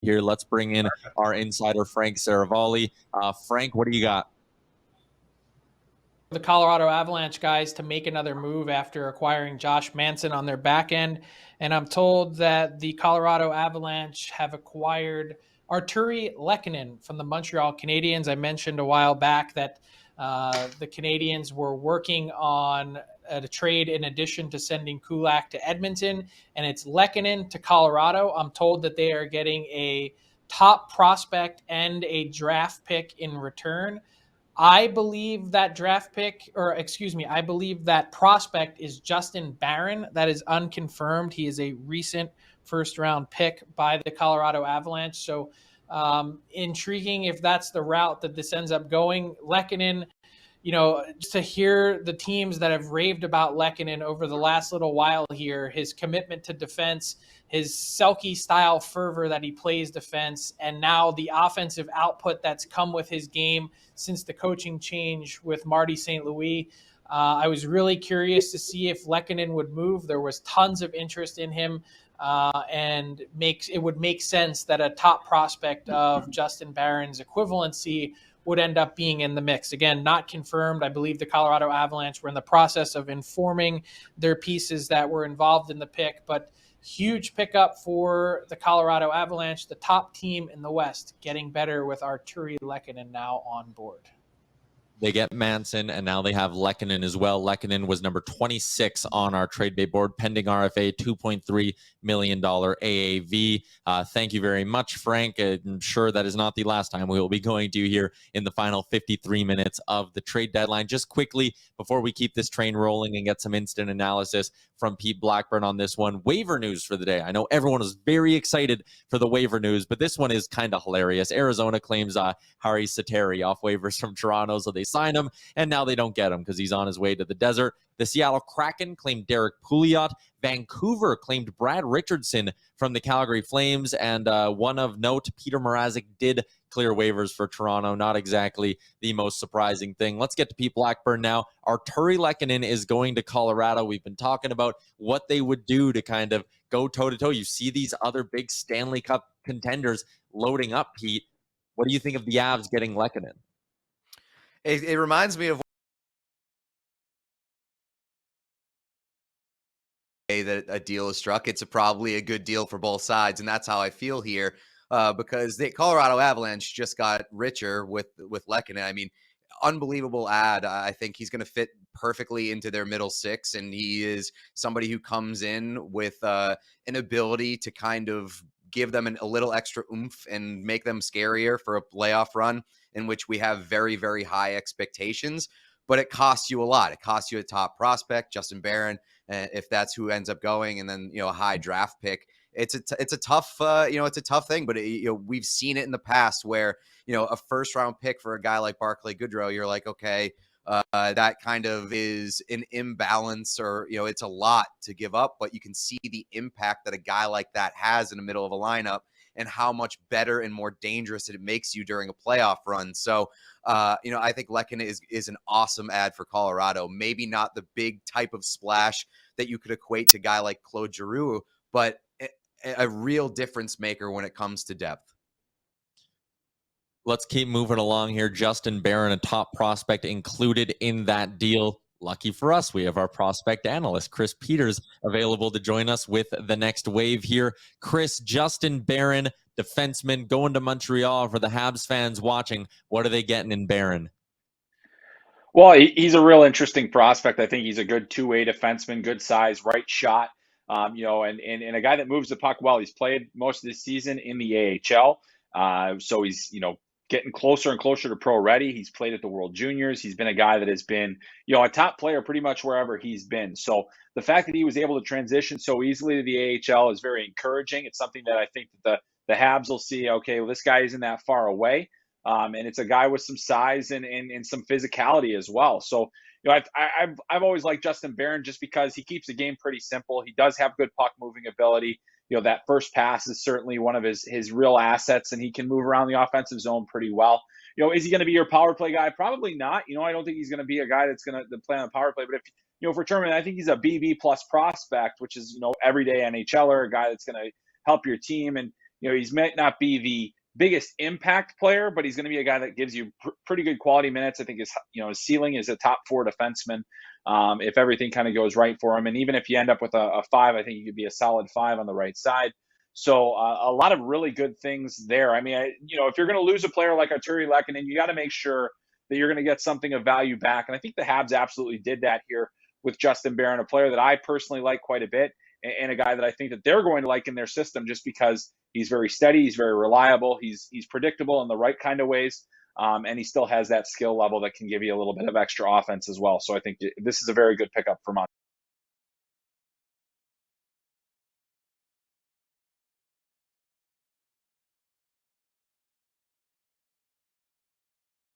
here. Let's bring in our insider, Frank Saravalli. Frank, what do you got? The Colorado Avalanche guys to make another move after acquiring Josh Manson on their back end. And I'm told that the Colorado Avalanche have acquired Artturi Lehkonen from the Montreal Canadiens. I mentioned a while back that the Canadiens were working on a trade in addition to sending Kulak to Edmonton, and it's Lehkonen to Colorado. I'm told that they are getting a top prospect and a draft pick in return. I believe that I believe that prospect is Justin Barron. That is unconfirmed. He is a recent first round pick by the Colorado Avalanche. So intriguing if that's the route that this ends up going. Lehkonen, just to hear the teams that have raved about Lehkonen over the last little while here, his commitment to defense, his Selke style fervor that he plays defense, and now the offensive output that's come with his game since the coaching change with Marty St. Louis. I was really curious to see if Lehkonen would move. There was tons of interest in him, and it would make sense that a top prospect of Justin Barron's equivalency would end up being in the mix. Again, not confirmed. I believe the Colorado Avalanche were in the process of informing their pieces that were involved in the pick, but huge pickup for the Colorado Avalanche, the top team in the West, getting better with Artturi Lehkonen now on board. They get Manson, and now they have Lehkonen as well. Lehkonen was number 26 on our trade bay board, pending RFA, $2.3 million AAV. Thank you very much, Frank. I'm sure that is not the last time we will be going to here in the final 53 minutes of the trade deadline. Just quickly, before we keep this train rolling and get some instant analysis from Pete Blackburn on this one, waiver news for the day. I know everyone is very excited for the waiver news, but this one is kind of hilarious. Arizona claims Harri Sateri off waivers from Toronto, so they sign him, and now they don't get him because he's on his way to the desert. The Seattle Kraken claimed Derek Pouliot. Vancouver claimed Brad Richardson from the Calgary Flames, and one of note, Peter Mrazek did clear waivers for Toronto. Not exactly the most surprising thing. Let's get to Pete Blackburn now. Artturi Lehkonen is going to Colorado. We've been talking about what they would do to kind of go toe-to-toe. You see these other big Stanley Cup contenders loading up, Pete. What do you think of the Avs getting Lehkonen? It reminds me of that a deal is struck. It's probably a good deal for both sides, and that's how I feel here, because the Colorado Avalanche just got richer with Lehkonen. I mean, unbelievable ad. I think he's going to fit perfectly into their middle six, and he is somebody who comes in with an ability to kind of give them a little extra oomph and make them scarier for a playoff run in which we have very, very high expectations. But it costs you a lot. It costs you a top prospect, Justin Barron, if that's who ends up going, and then a high draft pick. It's a tough it's a tough thing. But we've seen it in the past where a first round pick for a guy like Barclay Goodrow, you're like, okay, that kind of is an imbalance, or it's a lot to give up. But you can see the impact that a guy like that has in the middle of a lineup, and how much better and more dangerous it makes you during a playoff run. So, I think Lehkonen is an awesome ad for Colorado. Maybe not the big type of splash that you could equate to a guy like Claude Giroux, but a real difference maker when it comes to depth. Let's keep moving along here. Justin Barron, a top prospect included in that deal. Lucky for us, we have our prospect analyst, Chris Peters, available to join us with the next wave here. Chris, Justin Barron, defenseman, going to Montreal. For the Habs fans watching, what are they getting in Barron? Well, he's a real interesting prospect. I think he's a good two-way defenseman, good size, right shot, and a guy that moves the puck well. He's played most of the season in the AHL, so he's, getting closer and closer to pro ready. He's played at the World Juniors. He's been a guy that has been, a top player pretty much wherever he's been. So the fact that he was able to transition so easily to the AHL is very encouraging. It's something that I think that the Habs will see, okay, well, this guy isn't that far away. And it's a guy with some size and some physicality as well. So, I've always liked Justin Barron just because he keeps the game pretty simple. He does have good puck moving ability. That first pass is certainly one of his real assets, and he can move around the offensive zone pretty well. Is he going to be your power play guy? Probably not. I don't think he's going to be a guy that's going to play on the power play. But if, for tournament, I think he's a BB plus prospect, which is, everyday NHLer, a guy that's going to help your team. And, He's might not be the biggest impact player, but he's going to be a guy that gives you pretty good quality minutes. I think his ceiling is a top 4 defenseman if everything kind of goes right for him. And even if you end up with a 5, I think he could be a solid 5 on the right side. So a lot of really good things there. I mean, if you're going to lose a player like Artturi Lehkonen, you got to make sure that you're going to get something of value back. And I think the Habs absolutely did that here with Justin Barron, a player that I personally like quite a bit, and a guy that I think that they're going to like in their system just because he's very steady, he's very reliable, he's predictable in the right kind of ways, and he still has that skill level that can give you a little bit of extra offense as well. So I think this is a very good pickup for Montreal.